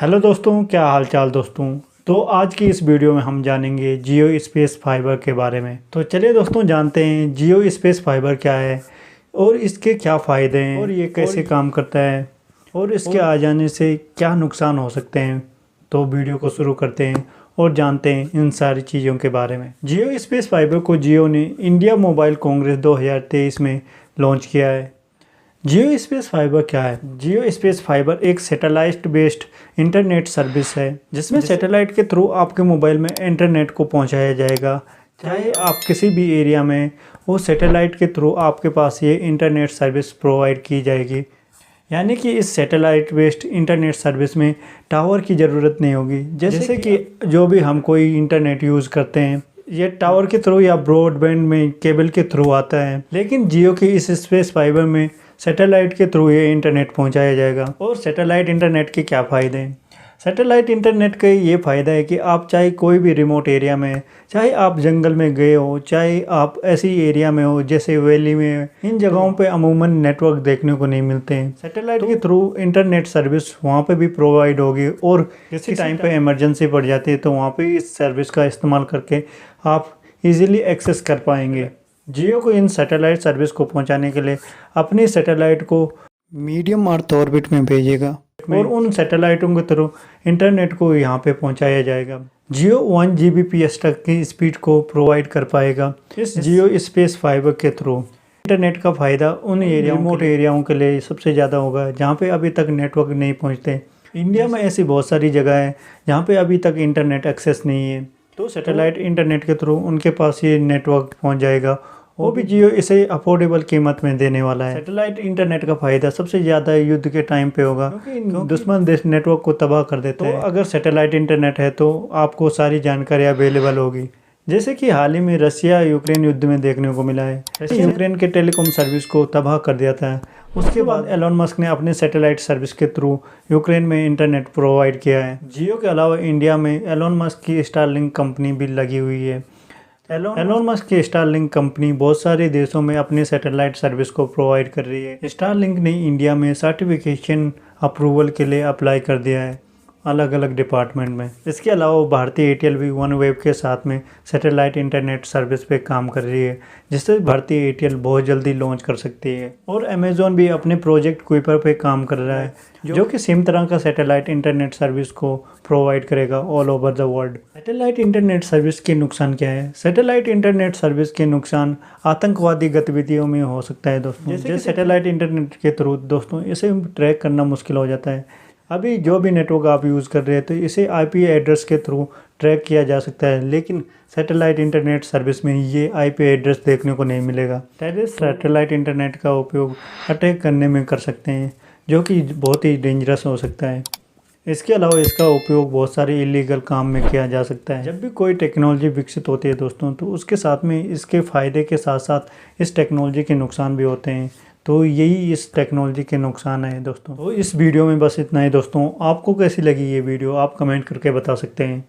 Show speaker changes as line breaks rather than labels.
Hello दोस्तों, क्या हाल चाल दोस्तों। तो आज की इस वीडियो में हम जानेंगे जियो स्पेस फाइबर के बारे में। तो चलिए दोस्तों जानते हैं जियो स्पेस फाइबर क्या है और इसके क्या फ़ायदे हैं और ये कैसे काम करता है और इसके आ जाने से क्या नुकसान हो सकते हैं। तो वीडियो को शुरू करते हैं और जानते हैं इन सारी चीज़ों के बारे में। जियो स्पेस फाइबर को जियो ने इंडिया मोबाइल कांग्रेस 2023 में लॉन्च किया है। जियो स्पेस फाइबर क्या है? जियो स्पेस फाइबर एक सैटेलाइट बेस्ड इंटरनेट सर्विस है जिसमें सैटेलाइट के थ्रू आपके मोबाइल में इंटरनेट को पहुंचाया जाएगा। चाहे आप किसी भी एरिया में वो सैटेलाइट के थ्रू आपके पास ये इंटरनेट सर्विस प्रोवाइड की जाएगी। यानी कि इस सैटेलाइट बेस्ड इंटरनेट सर्विस में टावर की ज़रूरत नहीं होगी। जैसे कि जो भी हम कोई इंटरनेट यूज़ करते हैं ये टावर के थ्रू या ब्रॉडबैंड में केबल के थ्रू आता है, लेकिन जियो की इस स्पेस फाइबर में सैटेलाइट के थ्रू ये इंटरनेट पहुंचाया जाएगा। और सैटेलाइट इंटरनेट के क्या फ़ायदे हैं? सैटेलाइट इंटरनेट का ये फ़ायदा है कि आप चाहे कोई भी रिमोट एरिया में, चाहे आप जंगल में गए हो, चाहे आप ऐसी एरिया में हो जैसे वैली में, इन जगहों पे अमूमन नेटवर्क देखने को नहीं मिलते हैं। सैटेलाइट के थ्रू इंटरनेट सर्विस वहाँ पे भी प्रोवाइड होगी और किसी टाइम पे इमरजेंसी पड़ जाती है तो वहाँ पे इस सर्विस का इस्तेमाल करके आप इजीली एक्सेस कर पाएंगे। जियो को इन सैटेलाइट सर्विस को पहुंचाने के लिए अपनी सैटेलाइट को मीडियम अर्थ ऑर्बिट में भेजेगा और उन सैटेलाइटों के थ्रू इंटरनेट को यहाँ पे पहुंचाया जाएगा। जियो 1 Gbps तक की स्पीड को प्रोवाइड कर पाएगा इस जियो स्पेस फाइबर के थ्रू। इंटरनेट का फ़ायदा उन रिमोट एरियाओं के लिए सबसे ज़्यादा होगा जहाँ पे अभी तक नेटवर्क नहीं पहुँचते। इंडिया में ऐसी बहुत सारी जगह है जहाँ पे अभी तक इंटरनेट एक्सेस नहीं है, तो सैटेलाइट इंटरनेट के थ्रू उनके पास ये नेटवर्क पहुंच जाएगा। वो भी जियो इसे अफोर्डेबल कीमत में देने वाला है। सैटेलाइट इंटरनेट का फ़ायदा सबसे ज़्यादा युद्ध के टाइम पे होगा क्योंकि दुश्मन देश नेटवर्क को तबाह कर देते हैं। अगर सैटेलाइट इंटरनेट है तो आपको सारी जानकारी अवेलेबल होगी, जैसे कि हाल ही में रशिया यूक्रेन युद्ध में देखने को मिला है। रशिया यूक्रेन के टेलीकॉम सर्विस को तबाह कर दिया था। उसके बाद एलोन मस्क ने अपने सैटेलाइट सर्विस के थ्रू यूक्रेन में इंटरनेट प्रोवाइड किया है। जियो के अलावा इंडिया में एलोन मस्क की स्टारलिंक कंपनी भी लगी हुई है। एलोन मस्क की स्टारलिंक कंपनी बहुत सारे देशों में अपने सैटेलाइट सर्विस को प्रोवाइड कर रही है। स्टारलिंक ने इंडिया में सर्टिफिकेशन अप्रूवल के लिए अप्लाई कर दिया है अलग अलग डिपार्टमेंट में। इसके अलावा भारतीय एयरटेल भी OneWeb के साथ में सैटेलाइट इंटरनेट सर्विस पे काम कर रही है, जिससे भारतीय एयरटेल बहुत जल्दी लॉन्च कर सकती है। और अमेज़ॉन भी अपने प्रोजेक्ट कुइपर पे काम कर रहा है जो कि सेम तरह का सैटेलाइट इंटरनेट सर्विस को प्रोवाइड करेगा all over the world. Satellite internet service के नुकसान क्या है? सैटेलाइट इंटरनेट सर्विस के नुकसान आतंकवादी गतिविधियों में हो सकता है दोस्तों। जैसे सैटेलाइट इंटरनेट के थ्रू दोस्तों इसे ट्रैक करना मुश्किल हो जाता है। अभी जो भी नेटवर्क आप यूज़ कर रहे हैं तो इसे IP एड्रेस के थ्रू ट्रैक किया जा सकता है, लेकिन सैटेलाइट इंटरनेट सर्विस में ये IP एड्रेस देखने को नहीं मिलेगा। सैटेलाइट इंटरनेट का उपयोग अटैक करने में कर सकते हैं जो कि बहुत ही डेंजरस हो सकता है। इसके अलावा इसका उपयोग बहुत सारे इलीगल काम में किया जा सकता है। जब भी कोई टेक्नोलॉजी विकसित होती है दोस्तों तो उसके साथ में इसके फ़ायदे के साथ साथ इस टेक्नोलॉजी के नुकसान भी होते हैं। तो यही इस टेक्नोलॉजी के नुकसान है दोस्तों। तो इस वीडियो में बस इतना ही दोस्तों। आपको कैसी लगी ये वीडियो आप कमेंट करके बता सकते हैं।